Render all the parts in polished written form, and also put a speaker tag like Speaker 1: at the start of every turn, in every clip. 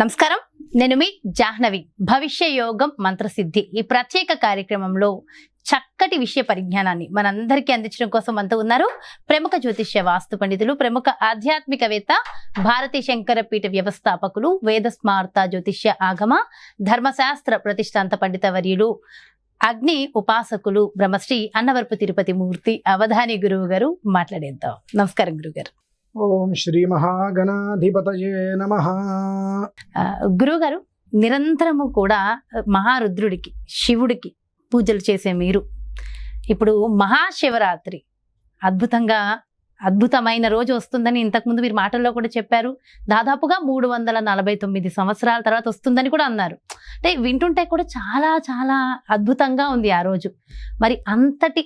Speaker 1: నమస్కారం, నేను మీ జాహ్నవి. భవిష్య యోగం మంత్రసిద్ధి ఈ ప్రత్యేక కార్యక్రమంలో చక్కటి విషయ పరిజ్ఞానాన్ని మనందరికీ అందించడం కోసం అంతా ఉన్నారు ప్రముఖ జ్యోతిష్య వాస్తు పండితులు, ప్రముఖ ఆధ్యాత్మికవేత్త, భారతీ శంకరపీఠ వ్యవస్థాపకులు, వేద స్మార్త జ్యోతిష్య ఆగమ ధర్మశాస్త్ర ప్రతిష్టాంత పండిత వర్యులు, అగ్ని ఉపాసకులు, బ్రహ్మశ్రీ అన్నవరపు తిరుపతి మూర్తి అవధాని గురువు గారు మాట్లాడేద్దాం. నమస్కారం గురుగారు.
Speaker 2: ఓం శ్రీ మహాగణాధిపతయే నమః.
Speaker 1: గురువుగారు, నిరంతరము కూడా మహారుద్రుడికి, శివుడికి పూజలు చేసే మీరు ఇప్పుడు మహాశివరాత్రి అద్భుతమైన రోజు వస్తుందని ఇంతకుముందు మీరు మాటల్లో కూడా చెప్పారు. దాదాపుగా 349 సంవత్సరాల తర్వాత వస్తుందని కూడా అన్నారు. అంటే వింటుంటే కూడా చాలా చాలా అద్భుతంగా ఉంది ఆ రోజు. మరి అంతటి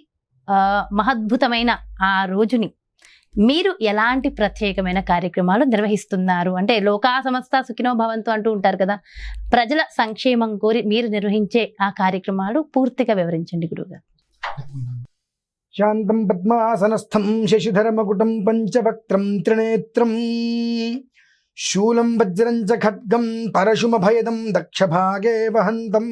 Speaker 1: మహద్భుతమైన ఆ రోజుని మీరు ఎలాంటి ప్రత్యేకమైన కార్యక్రమాలు నిర్వహిస్తున్నారు? అంటే లోకా సమస్త సుఖినో భవంతు అంటూ ఉంటారు కదా, ప్రజల సంక్షేమం కోరి మీరు నిర్వహించే ఆ కార్యక్రమాలు పూర్తిగా వివరించండి గురువుగారు.
Speaker 2: శాంతం పద్మాసనస్థం శశిధరమకుటం పంచవక్త్రం త్రినేత్రం శూలం వజ్రం చ ఖడ్గం పరశుమభయదం దక్షభాగే వహంతం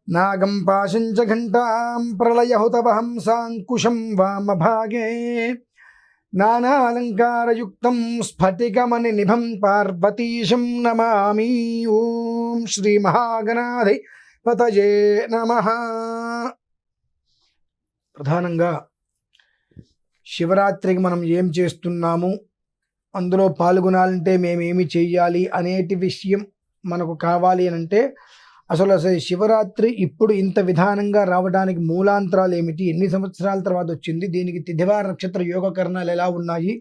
Speaker 2: నాగం పాశం చ ఘంటాం ప్రళయహుతవహం సాంకుశం వామభాగే నానాలంకారయుక్తం స్ఫటికమణి నిభం పార్వతీశం నమామి. ఓం శ్రీ మహాగణాధిపతయే నమః. ప్రధానంగా శివరాత్రికి మనం ఏం చేస్తున్నాము, అందులో పాల్గొనాలంటే మేమేమి చెయ్యాలి అనేటి విషయం మనకు కావాలి అని అంటే అసలు శివరాత్రి ఇప్పుడు ఇంత విధానంగా రావడానికి మూలాంతరాలు ఏమిటి, ఎన్ని సంవత్సరాల తర్వాత వచ్చింది, దీనికి తిథివార నక్షత్ర యోగకరణాలు ఎలా ఉన్నాయి,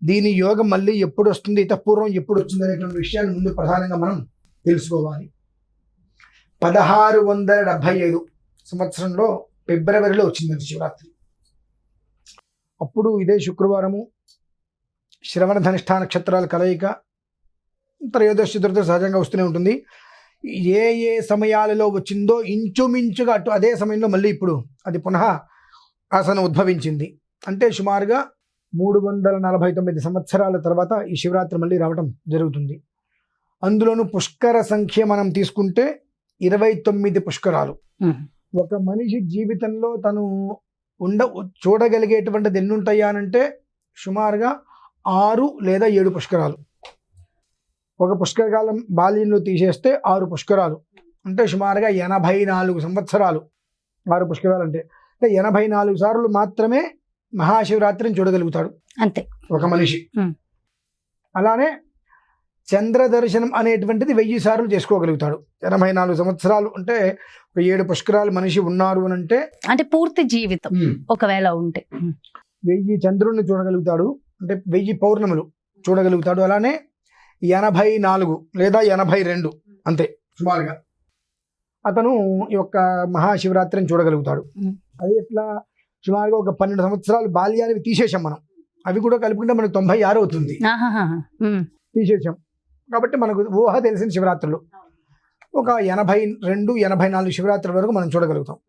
Speaker 2: దీని యోగం మళ్ళీ ఎప్పుడు వస్తుంది, ఇతపూర్వం ఎప్పుడు వచ్చింది అనేటువంటి విషయాన్ని ముందు ప్రధానంగా మనం తెలుసుకోవాలి. 1675 సంవత్సరంలో ఫిబ్రవరిలో వచ్చింది శివరాత్రి. అప్పుడు ఇదే శుక్రవారము, శ్రవణ ధనిష్ఠా నక్షత్రాల కలయిక, త్రయోదశి చతుర్దశి సహజంగా వస్తూనే ఉంటుంది. ఏ ఏ సమయాలలో వచ్చిందో ఇంచుమించుగా అదే సమయంలో మళ్ళీ ఇప్పుడు అది పునః ఆసనం ఉద్భవించింది. అంటే సుమారుగా 349 సంవత్సరాల తర్వాత ఈ శివరాత్రి మళ్ళీ రావడం జరుగుతుంది. అందులోనూ పుష్కర సంఖ్య మనం తీసుకుంటే 29 పుష్కరాలు. ఒక మనిషి జీవితంలో తను చూడగలిగేటువంటిది ఎన్ని ఉంటాయా అంటే సుమారుగా 6 లేదా 7 పుష్కరాలు. ఒక పుష్కరకాలం బాల్యంలో తీసేస్తే 6 పుష్కరాలు అంటే సుమారుగా 84 సంవత్సరాలు. 6 పుష్కరాలు అంటే 84 సార్లు మాత్రమే మహాశివరాత్రిని చూడగలుగుతాడు అంతే ఒక మనిషి. అలానే చంద్ర దర్శనం అనేటువంటిది 1000 సార్లు చేసుకోగలుగుతాడు. 84 సంవత్సరాలు అంటే ఒక 7 పుష్కరాలు మనిషి ఉన్నారు అని అంటే
Speaker 1: పూర్తి జీవితం ఒకవేళ ఉంటే
Speaker 2: 1000 చంద్రుడిని చూడగలుగుతాడు, అంటే 1000 పౌర్ణములు చూడగలుగుతాడు. అలానే 84 లేదా 82 అంతే సుమారుగా అతను ఈ యొక్క మహాశివరాత్రిని చూడగలుగుతాడు. అది ఎట్లా, సుమారుగా ఒక 12 సంవత్సరాలు బాల్యాన్ని తీసేసాం మనం, అవి కూడా కలుపుకుంటే మనకు 96 అవుతుంది. తీసేసాం కాబట్టి మనకు ఊహ తెలిసిన శివరాత్రులు ఒక 82, 84 శివరాత్రుల వరకు మనం చూడగలుగుతాం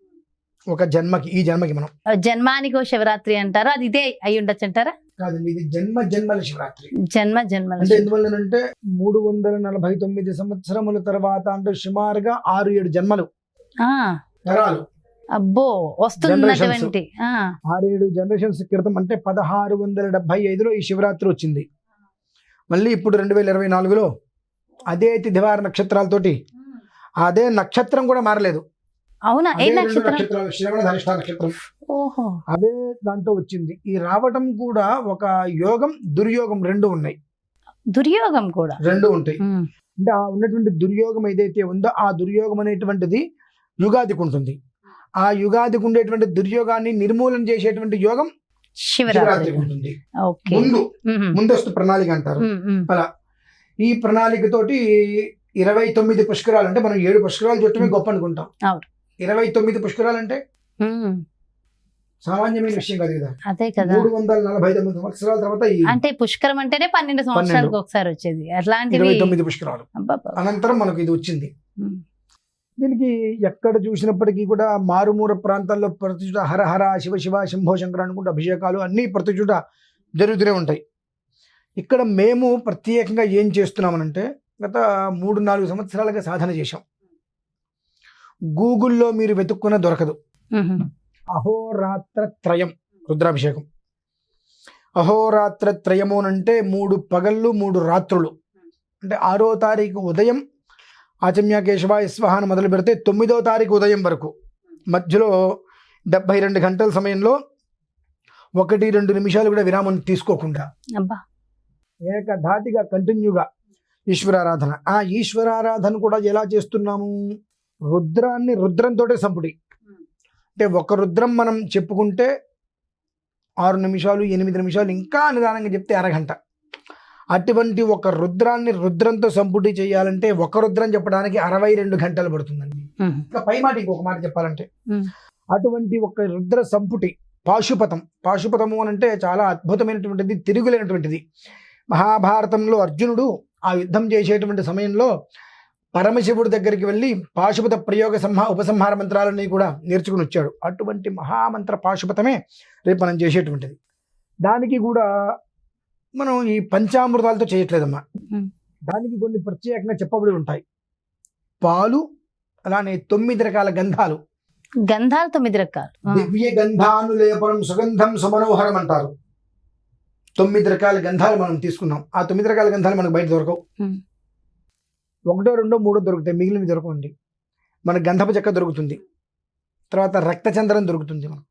Speaker 2: ఒక జన్మకి. ఈ జన్మకి మనం
Speaker 1: జన్మానికో శివరాత్రి అంటారా, అది ఇదే అయి ఉండొచ్చు అంటారా?
Speaker 2: కాదండి, ఇది జన్మల శివరాత్రి.
Speaker 1: జన్మల
Speaker 2: అంటే ఎందువల్లనంటే 349 సంవత్సరముల తర్వాత అంటే సుమారుగా 6-7 జన్మలు తరాలు.
Speaker 1: అబ్బో, వస్తున్నటువంటి
Speaker 2: 6-7 జనరేషన్స్ క్రితం అంటే 1675లో ఈ శివరాత్రి వచ్చింది. మళ్ళీ ఇప్పుడు 2024లో అదే తిథివార నక్షత్రాలతోటి, అదే నక్షత్రం కూడా మారలేదు.
Speaker 1: అవునా? ఏ నక్షత్రం?
Speaker 2: శ్రవణ ధనిష్ఠా నక్షత్రం. అదే దాంతో వచ్చింది. ఈ రావటం కూడా ఒక యోగం దుర్యోగం రెండు ఉన్నాయి.
Speaker 1: దుర్యోగం కూడా
Speaker 2: రెండు ఉంటాయి. అంటే ఆ ఉన్నటువంటి దుర్యోగం ఏదైతే ఉందో ఆ దుర్యోగం అనేటువంటిది యుగాదికి ఉంటుంది. ఆ యుగాదికి ఉండేటువంటి దుర్యోగాన్ని నిర్మూలన చేసేటువంటి యోగం శివరాత్రికి ఉంటుంది. ముందస్తు ప్రణాళిక అంటారు. అలా ఈ ప్రణాళికతోటి 29 పుష్కరాలు అంటే మనం 7 పుష్కరాలు చుట్టమే గొప్ప అనుకుంటాం. 29 పుష్కరాలు అంటే సామాన్యమైన విషయం కాదు కదా.
Speaker 1: అదే కదా,
Speaker 2: 349 సంవత్సరాల తర్వాత
Speaker 1: అంటే పుష్కరం అంటేనే 12 సంవత్సరాలకు ఒకసారి వచ్చేది. అట్లాంటి
Speaker 2: 29 పుష్కరాలు అనంతరం మనకు ఇది వచ్చింది. దీనికి ఎక్కడ చూసినప్పటికీ కూడా మారుమూల ప్రాంతాల్లో ప్రతి చోట హర హర శివ శివ శంభో శంకర అనుకుంటే అభిషేకాలు అన్నీ ప్రతి చోట జరుగుతూనే ఉంటాయి. ఇక్కడ మేము ప్రత్యేకంగా ఏం చేస్తున్నామనంటే గత 3-4 సంవత్సరాలుగా సాధన చేశాం. గూగుల్లో మీరు వెతుక్కున్న దొరకదు. అహోరాత్ర త్రయం రుద్రాభిషేకం. అహోరాత్ర త్రయము అంటే 3 పగళ్ళు 3 రాత్రులు. అంటే 6వ తారీఖు ఉదయం ఆచమ్య కేశవాయ స్వహాను మొదలు పెడితే 9వ తారీఖు ఉదయం వరకు మధ్యలో 72 గంటల సమయంలో 1-2 నిమిషాలు కూడా విరామం తీసుకోకుండా ఏకధాటిగా కంటిన్యూగా ఈశ్వరారాధన. ఆ ఈశ్వరారాధన కూడా ఎలా చేస్తున్నాము? రుద్రాన్ని రుద్రంతో సంపుటి. అంటే ఒక రుద్రం మనం చెప్పుకుంటే 6 నిమిషాలు 8 నిమిషాలు, ఇంకా నిదానంగా చెప్తే అరగంట. అటువంటి ఒక రుద్రాన్ని రుద్రంతో సంపుటి చేయాలంటే ఒక రుద్రం చెప్పడానికి 62 గంటలు పడుతుందండి. ఇంకా పై మాట ఇంకొక మాట చెప్పాలంటే అటువంటి ఒక రుద్ర సంపుటి పాశుపతము అని అంటే చాలా అద్భుతమైనటువంటిది, తిరుగులేనటువంటిది. మహాభారతంలో అర్జునుడు ఆ యుద్ధం చేసేటువంటి సమయంలో పరమశివుడి దగ్గరికి వెళ్ళి పాశుపత ప్రయోగ ఉపసంహార మంత్రాలన్నీ కూడా నేర్చుకుని వచ్చాడు. అటువంటి మహామంత్ర పాశుపతమే రేపు మనం చేసేటువంటిది. దానికి కూడా మనం ఈ పంచామృతాలతో చేయట్లేదమ్మా. దానికి కొన్ని ప్రత్యేకంగా చెప్పబడి ఉంటాయి. పాలు, అలానే 9 రకాల గంధాలు.
Speaker 1: 9 రకాలు.
Speaker 2: దివ్య గంధానులేపనం సుగంధం సుమనోహరం అంటారు. 9 రకాల గంధాలు మనం తీసుకున్నాం. ఆ 9 రకాల గంధాలు మనకు బయట దొరకవు. 1, 2, 3 దొరుకుతాయి, మిగిలినవి దొరకండి. మనకు గంధపు చెక్క దొరుకుతుంది, తర్వాత రక్తచంద్రం దొరుకుతుంది, మనం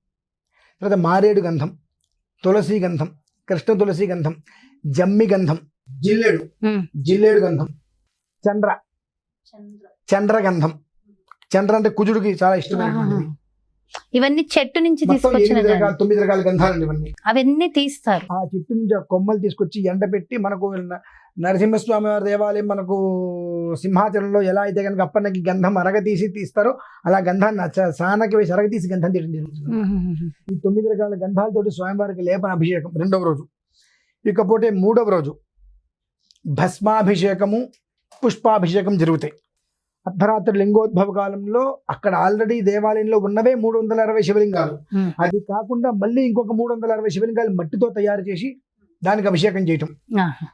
Speaker 2: తర్వాత మారేడు గంధం, తులసి గంధం, కృష్ణ తులసి గంధం, జమ్మి గంధం, జిల్లేడు గంధం, చంద్ర గంధం. చంద్ర అంటే కుజుడికి చాలా ఇష్టమైనటువంటిది.
Speaker 1: ఇవన్నీ చెట్టు నుంచి
Speaker 2: 9 రకాల గంధాలండి ఇవన్నీ.
Speaker 1: అవన్నీ తీస్తారు.
Speaker 2: ఆ చెట్టు నుంచి ఆ కొమ్మలు తీసుకొచ్చి ఎండబెట్టి, మనకు నరసింహస్వామి వారి దేవాలయం మనకు సింహాచలంలో ఎలా అయితే కనుక అప్పన్నకి గంధం అరగతీసి తీస్తారో అలా గంధాన్ని సానకి వేసి అరగతీసి గంధం తీయడం జరుగుతుంది. ఈ 9 రకాల గంధాలతోటి స్వామివారికి లేపన అభిషేకం 2వ రోజు. ఇకపోతే 3వ రోజు భస్మాభిషేకము, పుష్పాభిషేకం జరుగుతాయి. అర్ధరాత్రి లింగోద్భవ కాలంలో అక్కడ ఆల్రెడీ దేవాలయంలో ఉన్నవే 360 శివలింగాలు. అది కాకుండా మళ్ళీ ఇంకొక 360 శివలింగాలు మట్టితో తయారు చేసి దానికి అభిషేకం చేయటం.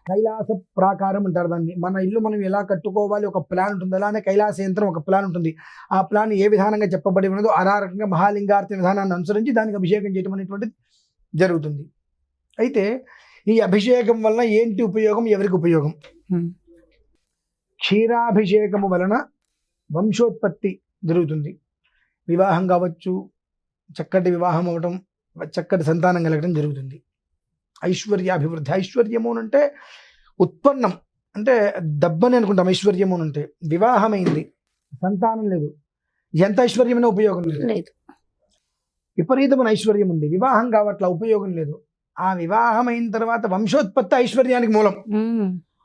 Speaker 2: కైలాస ప్రాకారం అంటారు దాన్ని. మన ఇల్లు మనం ఎలా కట్టుకోవాలి ఒక ప్లాన్ ఉంటుంది, అలానే కైలాస యంత్రం ఒక ప్లాన్ ఉంటుంది. ఆ ప్లాన్ ఏ విధానంగా చెప్పబడి ఉన్నదో ఆ రకంగా మహాలింగార్తి విధానాన్ని అనుసరించి దానికి అభిషేకం చేయటం అనేటువంటిది జరుగుతుంది. అయితే ఈ అభిషేకం వలన ఏంటి ఉపయోగం, ఎవరికి ఉపయోగం? క్షీరాభిషేకము వలన వంశోత్పత్తి జరుగుతుంది. వివాహం కావచ్చు, చక్కటి వివాహం అవటం, చక్కటి సంతానం కలగడం జరుగుతుంది. ఐశ్వర్యాభివృద్ధి. ఐశ్వర్యము అంటే ఉత్పన్నం, అంటే డబ్బని అనుకుంటాం. ఐశ్వర్యము అంటే వివాహమైంది, సంతానం లేదు, ఎంత ఐశ్వర్యమైన ఉపయోగం లేదు. విపరీతమైన ఐశ్వర్యం ఉంది, వివాహం కావట్ల, ఉపయోగం లేదు. ఆ వివాహం అయిన తర్వాత వంశోత్పత్తి ఐశ్వర్యానికి మూలం.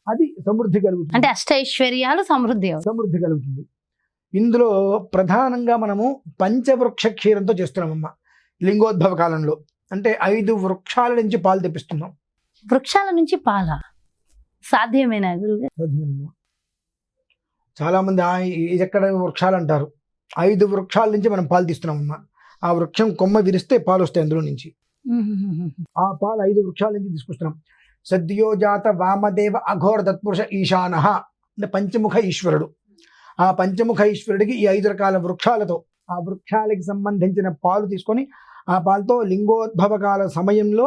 Speaker 2: అది సమృద్ధి కలుగుతుంది.
Speaker 1: అంటే అష్టైశ్వర్యాలు
Speaker 2: సమృద్ధి కలుగుతుంది. ఇందులో ప్రధానంగా మనము పంచవృక్ష క్షీరంతో చేస్తున్నామమ్మా. లింగోద్భవ కాలంలో అంటే 5 వృక్షాల నుంచి పాలు తెప్పిస్తున్నాం.
Speaker 1: వృక్షాల నుంచి పాల సాధ్యమేనా గురువు?
Speaker 2: చాలా మంది ఇది ఎక్కడ వృక్షాలు అంటారు. 5 వృక్షాల నుంచి మనం పాలు తీస్తున్నామమ్మా. ఆ వృక్షం కొమ్మ విరిస్తే పాలు వస్తాయి అందులో నుంచి. ఆ పాలు 5 వృక్షాల నుంచి తీసుకొస్తున్నాం. సద్యోజాత వామదేవ అఘోర తత్పురుష ఈశానః అంటే పంచముఖ ఈశ్వరుడు. ఆ పంచముఖ ఈశ్వరుడికి ఈ 5 రకాల వృక్షాలతో, ఆ వృక్షాలకి సంబంధించిన పాలు తీసుకొని ఆ పాలతో లింగోద్భవ కాల సమయంలో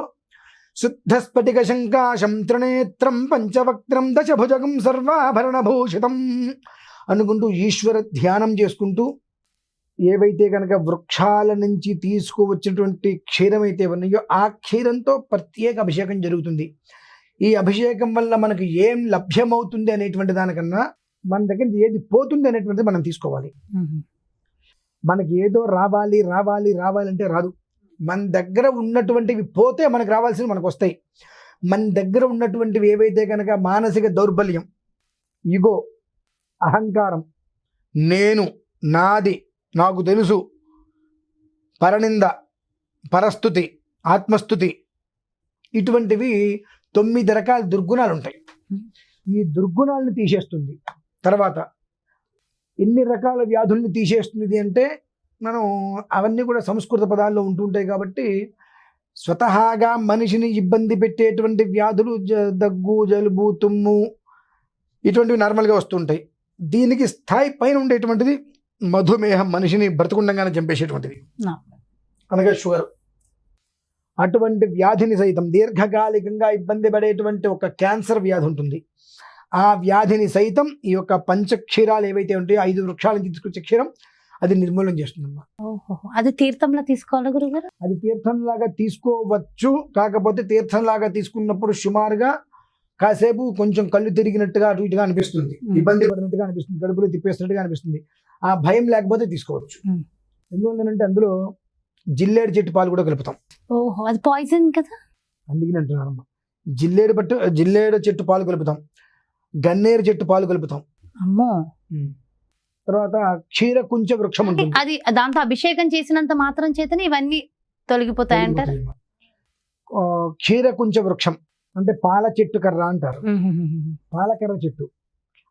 Speaker 2: శుద్ధ స్ఫటిక శంకాశం త్రినేత్రం పంచవక్త్రం దశభుజగం సర్వాభరణ భూషితం అనుకుంటూ ఈశ్వర ధ్యానం చేసుకుంటూ ఏవైతే కనుక వృక్షాల నుంచి తీసుకువచ్చినటువంటి క్షీరం అయితే ఉన్నాయో ఆ క్షీరంతో ప్రత్యేక అభిషేకం జరుగుతుంది. ఈ అభిషేకం వల్ల మనకు ఏం లభ్యమవుతుంది అనేటువంటి దానికన్నా మన దగ్గర ఏది పోతుంది అనేటువంటిది మనం తీసుకోవాలి. మనకి ఏదో రావాలి రావాలి రావాలంటే రాదు. మన దగ్గర ఉన్నటువంటివి పోతే మనకు రావాల్సినవి మనకు వస్తాయి. మన దగ్గర ఉన్నటువంటివి ఏవైతే కనుక మానసిక దౌర్బల్యం, ఇగో, అహంకారం, నేను, నాది, నాకు తెలుసు, పరనింద, పరస్థుతి, ఆత్మస్థుతి, ఇటువంటివి 9 రకాల దుర్గుణాలు ఉంటాయి. ఈ దుర్గుణాలను తీసేస్తుంది. తర్వాత ఎన్ని రకాల వ్యాధుల్ని తీసేస్తుంది అంటే మనం అవన్నీ కూడా సంస్కృత పదాల్లో ఉంటుంటాయి కాబట్టి స్వతహాగా మనిషిని ఇబ్బంది పెట్టేటువంటి వ్యాధులు దగ్గు, జలుబు, తుమ్ము, ఇటువంటివి నార్మల్గా వస్తుంటాయి. దీనికి స్థాయి పైన ఉండేటువంటిది మధుమేహం, మనిషిని బ్రతుకుండగానే చంపేసేటువంటిది,
Speaker 1: No.
Speaker 2: అనగా షుగర్. అటువంటి వ్యాధిని సైతం దీర్ఘకాలికంగా ఇబ్బంది పడేటువంటి ఒక క్యాన్సర్ వ్యాధి ఉంటుంది. ఆ వ్యాధిని సైతం ఈ యొక్క పంచక్షీరాలు ఏవైతే ఉంటాయో 5 వృక్షాల నుంచి తీసుకొచ్చే క్షీరం అది నిర్మూలన చేస్తుందమ్మా.
Speaker 1: ఓహో, అది తీర్థంలో తీసుకోవాలా గురుగారు?
Speaker 2: అది తీర్థంలాగా తీసుకోవచ్చు. కాకపోతే తీర్థంలాగా తీసుకున్నప్పుడు సుమారుగా కాసేపు కొంచెం కళ్ళు తిరిగినట్టుగా అటు ఇటుగా అనిపిస్తుంది, ఇబ్బంది పడినట్టుగా అనిపిస్తుంది, కడుపులో తిప్పేస్తున్నట్టుగా అనిపిస్తుంది. ఆ భయం లేకపోతే తీసుకోవచ్చు. ఎందుకంటే అందులో జిల్లేడు చెట్టు పాలు కూడా కలుపుతాం.
Speaker 1: ఓహో, అది పాయిజన్ కదా,
Speaker 2: అందుకని అంటున్నానమ్మా. జిల్లేడు చెట్టు పాలు కలుపుతాం, గన్నేరు చెట్టు పాలు కలుపుతాం.
Speaker 1: అమ్మో.
Speaker 2: తర్వాత క్షీరకుంచ వృక్షం ఉంటుంది.
Speaker 1: అది దాంతో అభిషేకం చేసినంత మాత్రం చేతనే ఇవన్నీ తొలగిపోతాయంటారు.
Speaker 2: క్షీరకుంచ వృక్షం అంటే పాల చెట్టు కర్ర అంటారు. పాలకర్ర చెట్టు,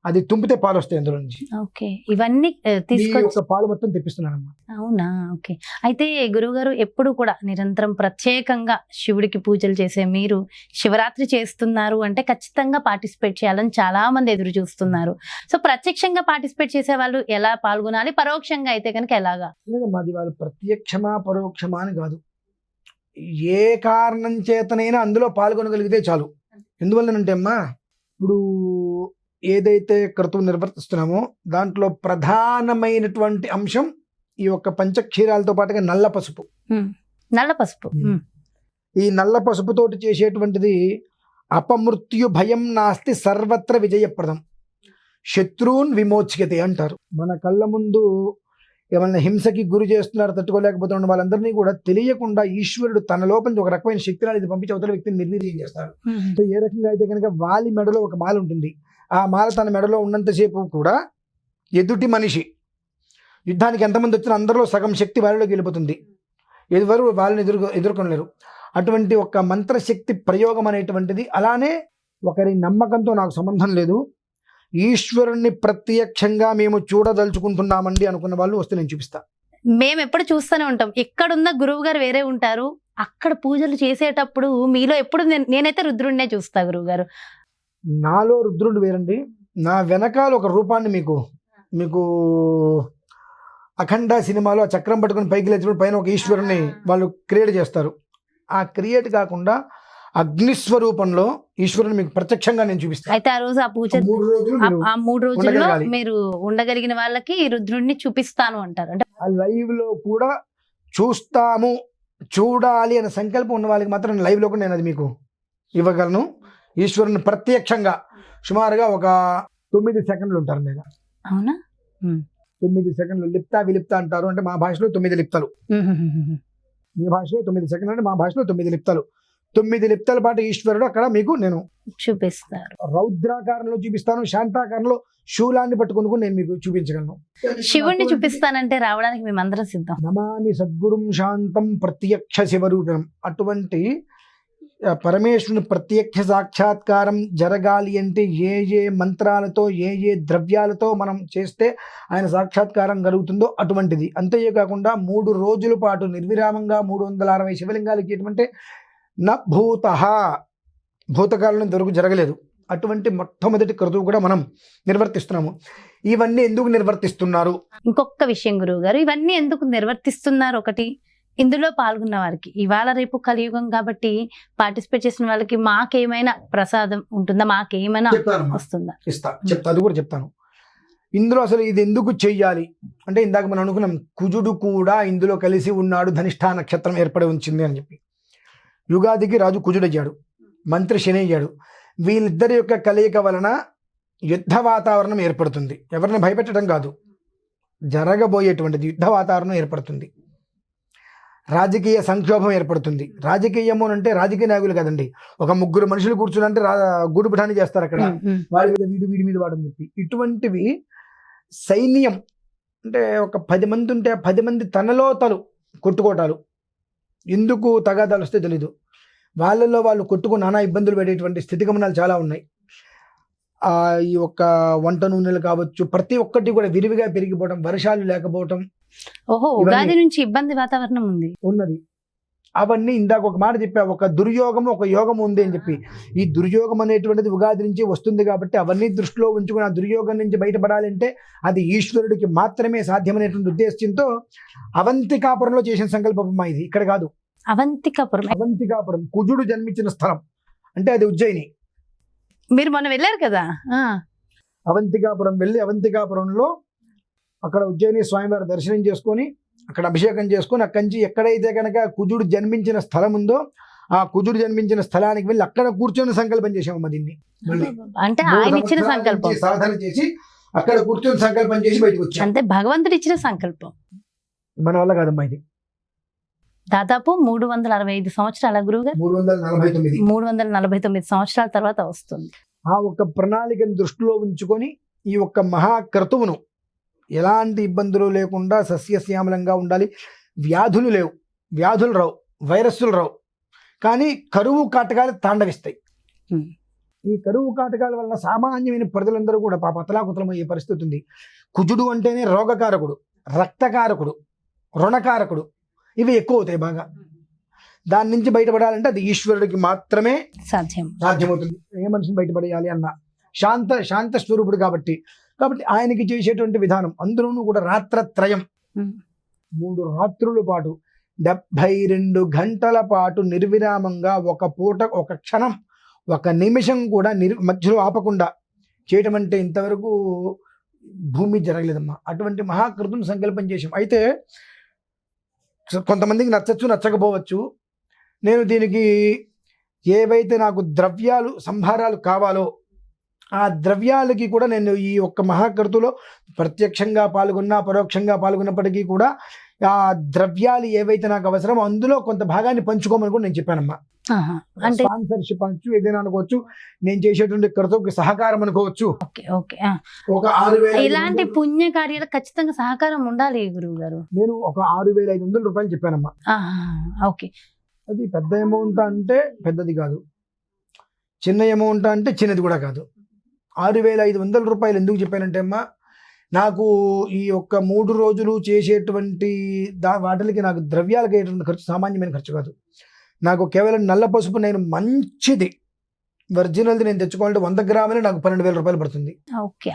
Speaker 2: అది తుంపితే పాలు వస్తాయి అందులో నుంచి.
Speaker 1: ఓకే, ఇవన్నీ తీసుకొచ్చి
Speaker 2: పాలు మొత్తం తెప్పిస్తున్నానమ్మా.
Speaker 1: అవునా? ఓకే. అయితే గురువుగారు ఎప్పుడు కూడా నిరంతరం ప్రత్యేకంగా శివుడికి పూజలు చేసే మీరు శివరాత్రి చేస్తున్నారు అంటే ఖచ్చితంగా పార్టిసిపేట్ చేయాలని చాలా మంది ఎదురు చూస్తున్నారు. సో ప్రత్యక్షంగా పార్టిసిపేట్ చేసే వాళ్ళు ఎలా పాల్గొనాలి, పరోక్షంగా అయితే కనుక ఎలాగా?
Speaker 2: లేదమ్మా, అది వాళ్ళు ప్రత్యక్షమా పరోక్షమా అని కాదు, ఏ కారణం చేతనైనా అందులో పాల్గొనగలిగితే చాలు. ఎందువల్లనంటే అమ్మా, ఇప్పుడు ఏదైతే క్రతువు నిర్వర్తిస్తున్నామో దాంట్లో ప్రధానమైనటువంటి అంశం ఈ యొక్క పంచక్షీరాలతో పాటుగా నల్ల పసుపు.
Speaker 1: నల్ల పసుపు.
Speaker 2: ఈ నల్ల పసుపుతోటి చేసేటువంటిది అపమృత్యు భయం నాస్తి సర్వత్ర విజయప్రదం, శత్రువున్ విమోచ్యతే అంటారు. మన కళ్ళ ముందు ఏమన్నా హింసకి గురి చేస్తున్నారు, తట్టుకోలేకపోతున్న వాళ్ళందరినీ కూడా తెలియకుండా ఈశ్వరుడు తన లోపల ఒక రకమైన శక్తిని అనేది పంపించి అవతల వ్యక్తిని నిర్వీర్యం చేస్తాడు. సో ఏ రకంగా అయితే కనుక వాలి మెడలో ఒక మాల ఉంటుంది, ఆ మాల తన మెడలో ఉన్నంతసేపు కూడా ఎదుటి మనిషి యుద్ధానికి ఎంతమంది వచ్చినా అందరిలో సగం శక్తి వారిలోకి వెళ్ళిపోతుంది, ఎవరు వాళ్ళని ఎదుర్కొనలేరు. అటువంటి ఒక మంత్రశక్తి ప్రయోగం అనేటువంటిది. అలానే ఒకరి నమ్మకంతో నాకు సంబంధం లేదు, ఈశ్వరుణ్ణి ప్రత్యక్షంగా మేము చూడదలుచుకుంటున్నామండి అనుకున్న వాళ్ళు వస్తే నేను చూపిస్తా.
Speaker 1: మేము ఎప్పుడు చూస్తూనే ఉంటాం, ఎక్కడున్న గురువు గారు వేరే ఉంటారు, అక్కడ పూజలు చేసేటప్పుడు మీలో ఎప్పుడు నేనైతే రుద్రుడినే చూస్తా గురువు గారు.
Speaker 2: నాలో రుద్రుడు వేరండి, నా వెనకాల ఒక రూపాన్ని మీకు అఖండ సినిమాలో ఆ చక్రం పట్టుకుని పైకి లేచినప్పుడు పైన ఒక ఈశ్వరుని వాళ్ళు క్రియేట్ చేస్తారు. ఆ క్రియేట్ కాకుండా అగ్నిస్వరూపంలో ఈశ్వరుని మీకు ప్రత్యక్షంగా నేను చూపిస్తాను.
Speaker 1: అయితే ఆ రోజు ఆ పూజ 3 రోజుల్లో మీరు ఉండగలిగిన వాళ్ళకి రుద్రుడిని చూపిస్తాను అంటారు. అంటే
Speaker 2: ఆ లైవ్ లో కూడా చూస్తాము, చూడాలి అనే సంకల్పం ఉన్న వాళ్ళకి మాత్రం లైవ్ లో కూడా నేను అది మీకు ఇవ్వగలను. ఈశ్వరుని ప్రత్యక్షంగా సుమారుగా ఒక 9 సెకండ్లు ఉంటారు మీద.
Speaker 1: అవునా?
Speaker 2: 9 సెకండ్లు లిప్తా విలిప్తా అంటారు. అంటే మా భాషలో 9 లిప్తలు, మీ భాషలో 9 సెకండ్లు అంటే మా భాషలో 9 లిప్తలు. 9 లిప్తల పాటు ఈశ్వరుడు అక్కడ మీకు నేను
Speaker 1: చూపిస్తారు.
Speaker 2: రౌద్రాకారంలో చూపిస్తాను, శాంతాకారంలో శూలాన్ని పట్టుకుని నేను మీకు చూపించగలను.
Speaker 1: శివుణ్ణి చూపిస్తానంటే రావడానికి మేమందరం సిద్ధం.
Speaker 2: నమామి సద్గురుం శాంతం ప్రత్యక్ష శివరూపం. అటువంటి పరమేశ్వరుని ప్రత్యక్ష సాక్షాత్కారం జరగాలి అంటే ఏ మంత్రాలతో ఏ ద్రవ్యాలతో మనం చేస్తే ఆయన సాక్షాత్కారం కలుగుతుందో అటువంటిది. అంతేకాకుండా 3 రోజుల పాటు నిర్విరామంగా 360 శివలింగాలకి ఎటువంటి భూతకాలంలో ఇంతవరకు జరగలేదు. అటువంటి మొట్టమొదటి క్రతువు కూడా మనం నిర్వర్తిస్తున్నాము. ఇవన్నీ ఎందుకు నిర్వర్తిస్తున్నారు?
Speaker 1: ఇంకొక విషయం గురువు గారు, ఇవన్నీ ఎందుకు నిర్వర్తిస్తున్నారు? ఒకటి, ఇందులో పాల్గొన్న వారికి ఇవాళ రేపు కలియుగం కాబట్టి పార్టిసిపేట్ చేసిన వాళ్ళకి మాకేమైనా ప్రసాదం ఉంటుందా, మాకేమైనా వస్తుందా?
Speaker 2: చెప్తా, అది కూడా చెప్తాను. ఇందులో అసలు ఇది ఎందుకు చెయ్యాలి అంటే, ఇందాక మనం అనుకున్నాం కుజుడు కూడా ఇందులో కలిసి ఉన్నాడు, ధనిష్ఠా నక్షత్రం ఏర్పడి ఉంచింది అని చెప్పి. యుగాదికి రాజు కుజుడయ్యాడు, మంత్రి శని అయ్యాడు. వీళ్ళిద్దరి యొక్క కలయిక వలన యుద్ధ వాతావరణం ఏర్పడుతుంది. ఎవరిని భయపెట్టడం కాదు, జరగబోయేటువంటిది యుద్ధ వాతావరణం ఏర్పడుతుంది. రాజకీయ సంక్షోభం ఏర్పడుతుంది. రాజకీయము అంటే రాజకీయ నాయకులు కదండి, ఒక 3 మనుషులు కూర్చుంటే గూడు పుటాన్ని చేస్తారు అక్కడ, వాడి మీద వీడి మీద వాడని చెప్పి. ఇటువంటివి సైన్యం అంటే ఒక 10 మంది ఉంటే 10 మంది తనలో తలు కొట్టుకోవటాలు. ఎందుకు తగాదాలు వస్తే తెలీదు, వాళ్ళల్లో వాళ్ళు కొట్టుకుని నానా ఇబ్బందులు పడేటువంటి స్థితిగమనాలు చాలా ఉన్నాయి. ఈ యొక్క వంట నూనెలు కావచ్చు, ప్రతి ఒక్కటి కూడా విరివిగా పెరిగిపోవడం, వర్షాలు లేకపోవటం.
Speaker 1: ఓహో, ఉగాది నుంచి ఇబ్బంది వాతావరణం ఉన్నది.
Speaker 2: అవన్నీ ఇందాక ఒక మాట చెప్పా, ఒక దుర్యోగం ఒక యోగం ఉంది అని చెప్పి. ఈ దుర్యోగం అనేటువంటిది ఉగాది నుంచి వస్తుంది కాబట్టి అవన్నీ దృష్టిలో ఉంచుకుని ఆ దుర్యోగం నుంచి బయటపడాలంటే అది ఈశ్వరుడికి మాత్రమే సాధ్యమైనటువంటి ఉద్దేశంతో అవంతికాపురంలో చేసిన సంకల్పం ఇది, ఇక్కడ కాదు. అవంతికాపురం కుజుడు జన్మించిన స్థలం, అంటే అది ఉజ్జయిని.
Speaker 1: మీరు మొన్న వెళ్ళారు కదా.
Speaker 2: అవంతికాపురం వెళ్ళి అవంతికాపురంలో అక్కడ ఉజ్జయిని స్వామివారి దర్శనం చేసుకొని అక్కడ అభిషేకం చేసుకొని అక్కడి నుంచి ఎక్కడైతే కనుక కుజుడు జన్మించిన స్థలం ఉందో ఆ కుజుడు జన్మించిన స్థలానికి వెళ్ళి అక్కడ కూర్చొని సంకల్పం చేసామమ్మ దీన్ని.
Speaker 1: అంటే ఆయన ఇచ్చిన సంకల్పం,
Speaker 2: సాధన చేసి అక్కడ కూర్చొని సంకల్పం చేసి బయటకు వచ్చాం.
Speaker 1: అంటే భగవంతుడు ఇచ్చిన సంకల్పం,
Speaker 2: మన వల్ల కాదమ్మా ఇది.
Speaker 1: దాదాపు 365 సంవత్సరాల గురువుగారు, 349 సంవత్సరాల తర్వాత వస్తుంది.
Speaker 2: ఆ ఒక్క ప్రణాళికను దృష్టిలో ఉంచుకొని ఈ ఒక్క మహాక్రతువును ఎలాంటి ఇబ్బందులు లేకుండా సస్యశ్యామలంగా ఉండాలి. వ్యాధులు లేవు, వ్యాధులు రావు, వైరస్సులు రావు, కానీ కరువు కాటకాలు తాండవిస్తాయి. ఈ కరువు కాటకాల వల్ల సామాన్యమైన ప్రజలందరూ కూడా పాప అతలాకుతలమయ్యే పరిస్థితి ఉంది. కుజుడు అంటేనే రోగకారకుడు, రక్తకారకుడు, రుణకారకుడు, ఇవి ఎక్కువ అవుతాయి బాగా. దాని నుంచి బయటపడాలంటే అది ఈశ్వరుడికి మాత్రమే సాధ్యమవుతుంది. ఏ మనిషిని బయటపడేయాలి అన్న శాంత స్వరూపుడు కాబట్టి ఆయనకి చేసేటువంటి విధానం, అందులోనూ కూడా రాత్రత్రయం 3 రాత్రుల పాటు 72 గంటల పాటు నిర్విరామంగా ఒక పూట ఒక క్షణం ఒక నిమిషం కూడా మధ్యలో ఆపకుండా చేయటం అంటే ఇంతవరకు భూమి జరగలేదమ్మా. అటువంటి మహాకృతుని సంకల్పం చేసాం. అయితే కొంతమందికి నచ్చచ్చు, నచ్చకపోవచ్చు. నేను దీనికి ఏవైతే నాకు ద్రవ్యాలు సంభారాలు కావాలో ఆ ద్రవ్యాలకి కూడా నేను ఈ ఒక్క మహాకృతులో ప్రత్యక్షంగా పాల్గొన్నా పరోక్షంగా పాల్గొన్నప్పటికీ కూడా ఆ ద్రవ్యాలు ఏవైతే నాకు అవసరమో అందులో కొంత భాగాన్ని పంచుకోమని కూడా నేను చెప్పానమ్మా. అంటే స్పాన్సర్షిప్ అనొచ్చు, ఏదైనా అనుకోవచ్చు, నేను చేసేటువంటి కృతజ్ఞతకు సహకారం అనుకోవచ్చు. ఒక 6,000
Speaker 1: ఇలాంటి పుణ్య కార్యాలు ఖచ్చితంగా సహకారం ఉండాలి గురువు గారు.
Speaker 2: నేను ఒక 6,500 రూపాయలు చెప్పానమ్మా. అది పెద్ద అమౌంట్ అంటే పెద్దది కాదు, చిన్న అమౌంట్ అంటే చిన్నది కూడా కాదు. 6,500 రూపాయలు ఎందుకు చెప్పానంటే అమ్మా, నాకు ఈ ఒక్క 3 రోజులు చేసేటువంటి వాటికి నాకు ద్రవ్యాలకు అయ్యేటువంటి ఖర్చు సామాన్యమైన ఖర్చు కాదు. నాకు కేవలం నల్ల పసుపు నేను మంచిది ఒరిజినల్ది నేను తెచ్చుకోవాలంటే 100 గ్రాములే నాకు 12,000 రూపాయలు పడుతుంది.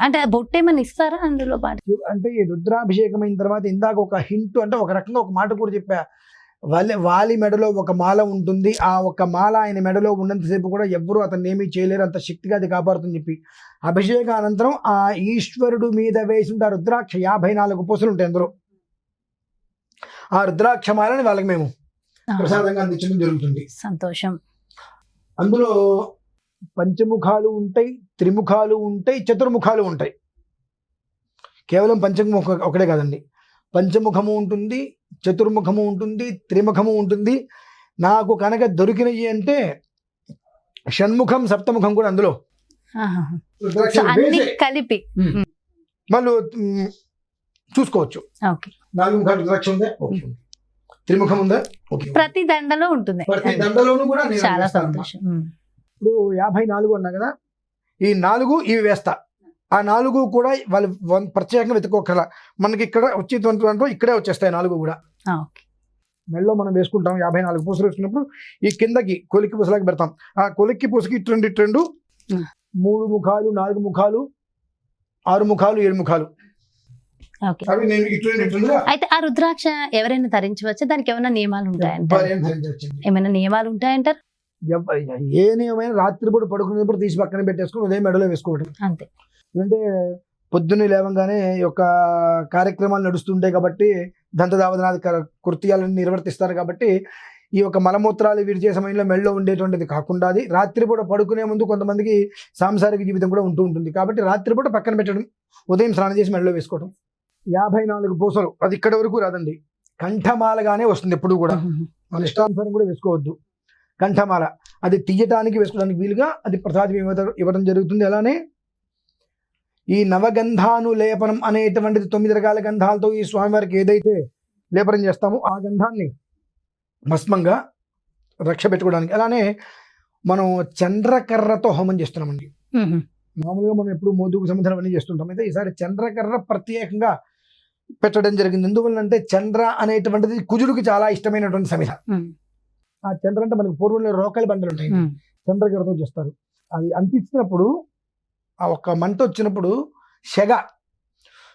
Speaker 1: అంటే బొట్టేమని ఇస్తారా అందులో?
Speaker 2: అంటే ఈ రుద్రాభిషేకం అయిన తర్వాత ఇందాక ఒక హింట్ అంటే ఒక రకంగా ఒక మాట కూడా చెప్పా, వాలి మెడలో ఒక మాల ఉంటుంది, ఆ ఒక మాల ఆయన మెడలో ఉన్నంతసేపు కూడా ఎవ్వరూ అతన్ని ఏమీ చేయలేరు, అంత శక్తిగా అది కాపాడుతుందని చెప్పి అభిషేక అనంతరం ఆ ఈశ్వరుడు మీద వేసిన రుద్రాక్ష 54 పూసలు ఉంటాయి అందులో. ఆ రుద్రాక్ష మాలని వాళ్ళకి మేము ప్రసాదంగా అందించడం జరుగుతుంది.
Speaker 1: సంతోషం.
Speaker 2: అందులో పంచముఖాలు ఉంటాయి, త్రిముఖాలు ఉంటాయి, చతుర్ముఖాలు ఉంటాయి. కేవలం పంచముఖ ఒకటే కాదండి, పంచముఖము ఉంటుంది, చతుర్ముఖము ఉంటుంది, త్రిముఖము ఉంటుంది. నాకు కనుక దొరికినవి అంటే షణ్ముఖం సప్తముఖం కూడా అందులో
Speaker 1: కలిపి
Speaker 2: మళ్ళీ చూసుకోవచ్చు. 4 ముఖాలు రుద్రాక్ష ఉందా, త్రిముఖం ఉందా,
Speaker 1: ప్రతి దండలో ఉంటుంది.
Speaker 2: ప్రతి దండలోనూ కూడా
Speaker 1: చాలా సంతోషం.
Speaker 2: ఇప్పుడు 54 అన్నా కదా, ఈ 4 ఇవి వేస్తా. ఆ 4 కూడా వాళ్ళు ప్రత్యేకంగా వెతుక్కోగల, మనకి ఇక్కడ వచ్చేటువంటి ఇక్కడే వచ్చేస్తాయి 4 కూడా. మెడలో మనం వేసుకుంటాం 54 పూసలు వేసుకున్నప్పుడు ఈ కిందకి కొలిక్కి పూసలాగా పెడతాం. ఆ కొలిక్కి పూసకి ఇట్రెండు 3 ముఖాలు, 4 ముఖాలు, 6 ముఖాలు, 7 ముఖాలు.
Speaker 1: అయితే ఆ రుద్రాక్ష ఎవరైనా ధరించవచ్చా? దానికి ఏమైనా నియమాలు ఉంటాయంటారు? ఏమైనా నియమాలు ఉంటాయంటారు?
Speaker 2: ఏ నియమైనా రాత్రిపూట పడుకునేప్పుడు తీసి పక్కన పెట్టేసుకుని ఉదయం మెడలో వేసుకోవడం అంతే. ఎందుకంటే పొద్దున్నే లేవంగానే యొక్క కార్యక్రమాలు నడుస్తుంటాయి కాబట్టి దంతదావదనాది కృత్యాలను నిర్వర్తిస్తారు కాబట్టి ఈ యొక్క మలమూత్రాలు విడిచే సమయంలో మెడలో ఉండేటువంటిది కాకుండా అది రాత్రిపూట పడుకునే ముందు కొంతమందికి సాంసారిక జీవితం కూడా ఉంటూ ఉంటుంది కాబట్టి రాత్రిపూట పక్కన పెట్టడం, ఉదయం స్నానం చేసి మెడలో వేసుకోవడం. 54 పూసలు అది ఇక్కడ వరకు రాదండి, కంఠమాలగానే వస్తుంది ఎప్పుడు కూడా. మన ఇష్టానుసారం కూడా వేసుకోవద్దు. కంఠమాల అది తీయటానికి వేసుకోవడానికి వీలుగా అది ప్రసాదం ఇవ్వడం జరుగుతుంది. అలానే ఈ నవగంధాను లేపనం అనేటువంటిది 9 రకాల గంధాలతో ఈ స్వామివారికి ఏదైతే లేపనం చేస్తామో ఆ గంధాన్ని భస్మంగా రక్ష పెట్టుకోవడానికి. అలానే మనం చంద్రకర్రతో హోమం చేస్తున్నామండి. మామూలుగా మనం ఎప్పుడు మోదుకు సంబంధం అన్నీ చేస్తుంటాం, అయితే ఈసారి చంద్రకర్ర ప్రత్యేకంగా పెట్టడం జరిగింది. ఎందువల్లంటే చంద్ర అనేటువంటిది కుజుడికి చాలా ఇష్టమైనటువంటి సమిధ. ఆ చంద్ర అంటే మనకి పూర్వంలో రోకలి బండలు ఉంటాయి, చంద్రకర్రతో చేస్తారు. అది అంటించినప్పుడు ఆ ఒక్క మంట వచ్చినప్పుడు సెగ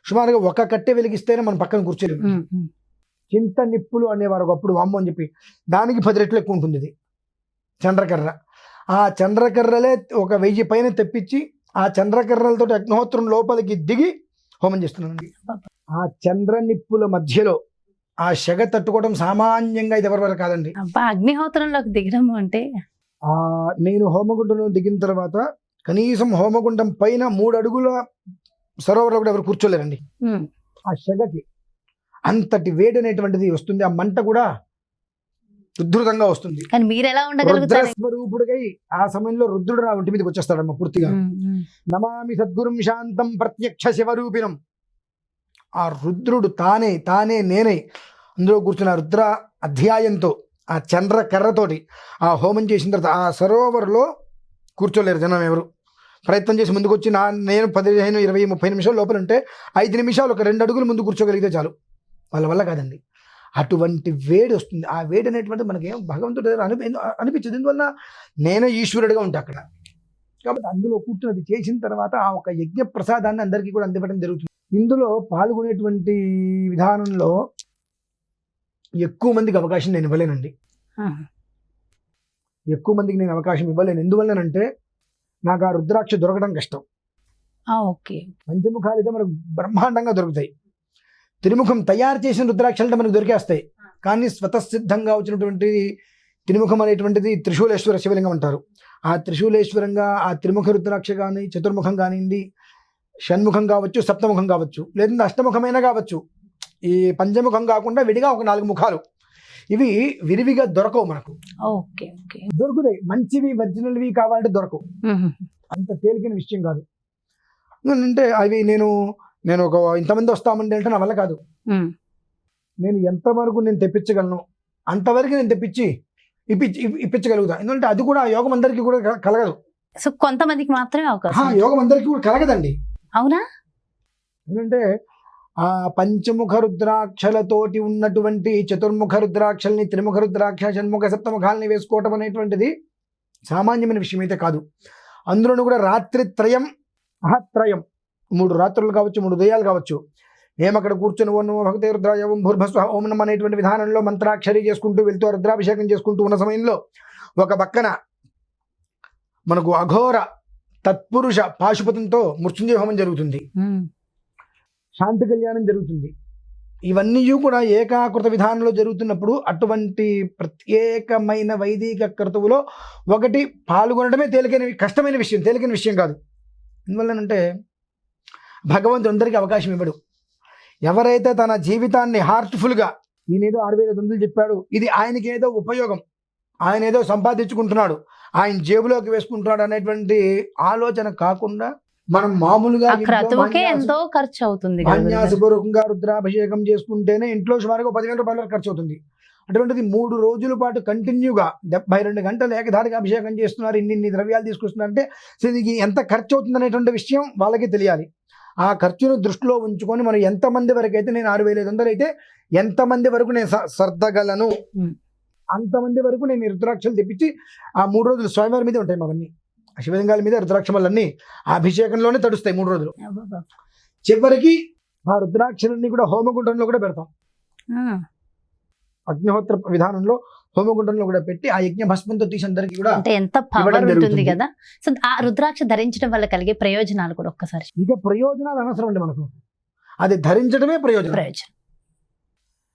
Speaker 2: సుమారుగా ఒక కట్టె వెలిగిస్తేనే మనం పక్కన కూర్చోలేము. చింత నిప్పులు అనేవారు ఒకప్పుడు, వామ్మ అని చెప్పి. దానికి 10 రెట్లు ఎక్కువ ఉంటుంది ఇది చంద్రకర్ర. ఆ చంద్రకర్రలే ఒక 1000 పైన తెప్పించి ఆ చంద్రకర్రలతో అగ్నిహోత్రం లోపలికి దిగి హోమం చేస్తున్నానండి. ఆ చంద్ర నిప్పుల మధ్యలో ఆ సెగ తట్టుకోవడం సామాన్యంగా ఇది ఎవరి వరకు కాదండి.
Speaker 1: అబ్బా, అగ్నిహోత్రంలోకి దిగడం అంటే
Speaker 2: నేను హోమగుండంలో దిగిన తర్వాత కనీసం హోమగుండం పైన 3 అడుగుల సరోవరంలో కూడా ఎవరు కూర్చోలేరండి. ఆ సెగకి అంతటి వేడి అనేటువంటిది వస్తుంది. ఆ మంట కూడా ఉద్ధృతంగా వస్తుంది.
Speaker 1: కానీ మీరు ఎలా ఉండగలుగుతారు?
Speaker 2: రుద్రస్వరూపుడికై ఆ సమయంలో రుద్రుడు నా ఒంటి మీదకి వచ్చేస్తాడమ్మ పూర్తిగా. నమామి సద్గురుం శాంతం ప్రత్యక్ష శివరూపిణం. ఆ రుద్రుడు తానే నేనే అందులో కూర్చున్న రుద్ర అధ్యాయంతో ఆ చంద్ర కర్రతోటి ఆ హోమం చేసిన తర్వాత ఆ సరోవర్లో కూర్చోలేరు జనం ఎవరు. ప్రయత్నం చేసి ముందుకు వచ్చి నేను 15, 20, 30 నిమిషాల లోపల ఉంటే 5 నిమిషాలు ఒక 2 అడుగులు ముందు కూర్చోగలిగితే చాలు. వాళ్ళ వల్ల కాదండి. అటువంటి వేడి వస్తుంది. ఆ వేడి అనేటువంటి మనకేం భగవంతుడు అనిపించదు. ఎందువల్ల నేనే ఈశ్వరుడిగా ఉంటా అక్కడ. కాబట్టి అందులో కూర్చున్నది చేసిన తర్వాత ఆ ఒక యజ్ఞ ప్రసాదాన్ని అందరికీ కూడా అందివ్వడం జరుగుతుంది. ఇందులో పాల్గొనేటువంటి విధానంలో ఎక్కువ మందికి అవకాశం నేను ఇవ్వలేనండి. ఎక్కువ మందికి నేను అవకాశం ఇవ్వలేను. ఎందువల్లనంటే నాకు ఆ రుద్రాక్ష దొరకడం కష్టం. పంచముఖాలు అయితే మనకు బ్రహ్మాండంగా దొరుకుతాయి. త్రిముఖం తయారు చేసిన రుద్రాక్షలు అంటే మనకు దొరికేస్తాయి. కానీ స్వతసిద్ధంగా వచ్చినటువంటి త్రిముఖం అనేటువంటిది త్రిశూలేశ్వర శివలింగం అంటారు. ఆ త్రిశూలేశ్వరంగా ఆ త్రిముఖ రుద్రాక్ష కానీ చతుర్ముఖం కానివ్వండి, షణ్ముఖం కావచ్చు, సప్తముఖం కావచ్చు, లేదంటే అష్టముఖమైనా కావచ్చు. ఈ పంచముఖం కాకుండా విడిగా ఒక 4 ముఖాలు ఇవి విరివిగా దొరకవు మనకు. దొరుకుతాయి మంచివి ఒరిజినల్వి కావాలంటే దొరకవు. అంత తేలికైన విషయం కాదు. అంటే అవి నేను ఒక ఇంతమంది వస్తామండి అంటే నా వల్ల కాదు. నేను ఎంతవరకు నేను తెప్పించగలను అంతవరకు నేను ఇప్పించగలుగుతా. ఎందుకంటే అది కూడా యోగం అందరికీ కూడా కలగదు.
Speaker 1: సో కొంతమందికి మాత్రమే అవకాశం.
Speaker 2: యోగం అందరికీ కూడా కలగదండి.
Speaker 1: అవునా?
Speaker 2: ఎందుకంటే ఆ పంచముఖ రుద్రాక్షలతోటి ఉన్నటువంటి చతుర్ముఖ రుద్రాక్షల్ని, త్రిముఖ రుద్రాక్ష, షణ్ముఖ, సప్తముఖాలని వేసుకోవటం అనేటువంటిది సామాన్యమైన విషయం అయితే కాదు. అందులోనూ కూడా రాత్రి త్రయం మహత్రయం, 3 రాత్రులు కావచ్చు, 3 ఉదయాలు కావచ్చు. మేము అక్కడ కూర్చొని ఓం నమో భగవతే రుద్రాయ ఓం భూర్భస్వ ఓం నమః అనేటువంటి విధానంలో మంత్రాక్షరి చేసుకుంటూ వెళ్తూ రుద్రాభిషేకం చేసుకుంటూ ఉన్న సమయంలో ఒక పక్కన మనకు అఘోర తత్పురుష పాశుపతంతో మృత్యుంజయ హోమం జరుగుతుంది, శాంతి కళ్యాణం జరుగుతుంది. ఇవన్నీ కూడా ఏకాకృత విధానంలో జరుగుతున్నప్పుడు అటువంటి ప్రత్యేకమైన వైదిక క్రతువులో ఒకటి పాల్గొనడమే కష్టమైన విషయం, తేలికైన విషయం కాదు. ఎందువల్లనంటే భగవంతుడు అందరికీ అవకాశం ఇవ్వడు. ఎవరైతే తన జీవితాన్ని హార్ట్ఫుల్గా ఈయనేదో 6500 చెప్పాడు, ఇది ఆయనకి ఏదో ఉపయోగం, ఆయన ఏదో సంపాదించుకుంటున్నాడు, ఆయన జేబులోకి వేసుకుంటున్నాడు అనేటువంటి ఆలోచన కాకుండా మనం మామూలుగా
Speaker 1: ఎంతో ఖర్చు అవుతుంది.
Speaker 2: సన్యాసపూర్వకంగా రుద్రాభిషేకం చేసుకుంటేనే ఇంట్లో సుమారుగా 10,000 రూపాయల ఖర్చు అవుతుంది. అటువంటిది 3 రోజుల పాటు కంటిన్యూగా 72 గంటలు ఏకధాటిగా అభిషేకం చేస్తున్నారు, ఇన్ని ద్రవ్యాలు తీసుకొస్తున్నారు అంటే దీనికి ఎంత ఖర్చు అవుతుంది అనేటువంటి విషయం వాళ్ళకి తెలియాలి. ఆ ఖర్చును దృష్టిలో ఉంచుకొని మనం ఎంతమంది వరకు అయితే, నేను 6,500 అయితే ఎంతమంది వరకు నేను సర్దగలను అంతమంది వరకు నేను రుద్రాక్షలు తెప్పించి ఆ 3 రోజులు స్వయంవరం మీదే ఉంటాయి అవన్నీ. శివలింగాల మీద రుద్రాక్షలన్నీ ఆ అభిషేకంలోనే తడుస్తాయి 3 రోజులు. చివరికి ఆ రుద్రాక్షలన్నీ కూడా హోమగుండంలో కూడా పెడతాం. అగ్నిహోత్ర విధానంలో హోమగుండంలో కూడా పెట్టి ఆ యజ్ఞ భస్మంతో తీసి అందరికీ కూడా
Speaker 1: ఎంత పవర్ ఉంటుంది కదా. సో ఆ రుద్రాక్ష ధరించడం వల్ల కలిగే ప్రయోజనాలు కూడా ఒక్కసారి.
Speaker 2: ఇక ప్రయోజనాలు అనవసరం అండి మనకు, అది ధరించడమే ప్రయోజనం.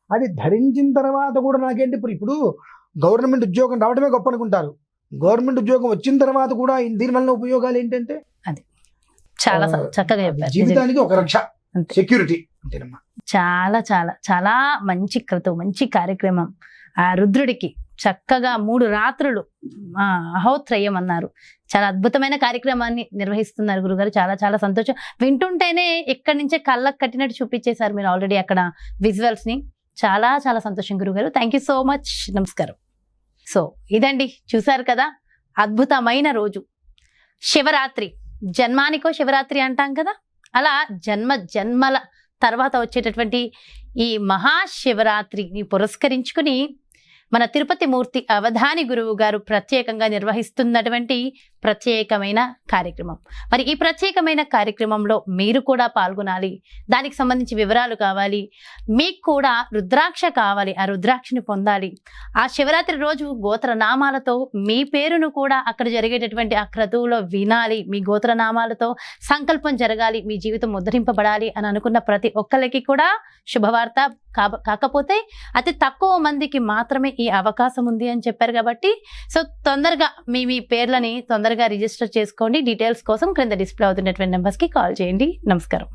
Speaker 2: అది ధరించిన తర్వాత కూడా నాకేంటి, ఇప్పుడు గవర్నమెంట్ ఉద్యోగం రావడమే గొప్ప అనుకుంటారు. గవర్నమెంట్ ఉద్యోగం వచ్చిన తర్వాత కూడా దీనివల్ల ఉపయోగాలు ఏంటంటే
Speaker 1: అది చాలా చక్కగా చెప్పారు.
Speaker 2: జీవితానికి ఒక రక్ష, సెక్యూరిటీ అంతేనమ్మా.
Speaker 1: చాలా చాలా చాలా మంచి క్రతువు, మంచి కార్యక్రమం. ఆ రుద్రుడికి చక్కగా 3 రాత్రులు అహోత్రయం అన్నారు. చాలా అద్భుతమైన కార్యక్రమాన్ని నిర్వహిస్తున్నారు గురుగారు. చాలా చాలా సంతోషం. వింటుంటేనే ఎక్కడి నుంచే కళ్ళకు కట్టినట్టు చూపించేశారు మీరు ఆల్రెడీ అక్కడ విజువల్స్ ని. చాలా చాలా సంతోషం గురుగారు. Thank you so much. నమస్కారం. సో ఇదండి, చూసారు కదా, అద్భుతమైన రోజు శివరాత్రి. జన్మానికో శివరాత్రి అంటాం కదా, అలా జన్మల తర్వాత వచ్చేటటువంటి ఈ మహాశివరాత్రిని పురస్కరించుకుని మన తిరుపతి మూర్తి అవధాని గురువు గారు ప్రత్యేకంగా నిర్వహిస్తున్నటువంటి ప్రత్యేకమైన కార్యక్రమం. మరి ఈ ప్రత్యేకమైన కార్యక్రమంలో మీరు కూడా పాల్గొనాలి, దానికి సంబంధించి వివరాలు కావాలి, మీకు కూడా రుద్రాక్ష కావాలి, ఆ రుద్రాక్షని పొందాలి, ఆ శివరాత్రి రోజు గోత్రనామాలతో మీ పేరును కూడా అక్కడ జరిగేటటువంటి ఆ క్రతువులో వినాలి, మీ గోత్రనామాలతో సంకల్పం జరగాలి, మీ జీవితం ఉద్ధరింపబడాలి అని అనుకున్న ప్రతి ఒక్కరికి కూడా శుభవార్త. కాకపోతే అతి తక్కువ మందికి మాత్రమే ఈ అవకాశం ఉంది అని చెప్పారు కాబట్టి సో తొందరగా మీ పేర్లని తొందరగా రిజిస్టర్ చేసుకోండి. డీటెయిల్స్ కోసం క్రింద డిస్ప్లే అవుతున్నటువంటి నెంబర్స్కి కాల్ చేయండి. నమస్కారం.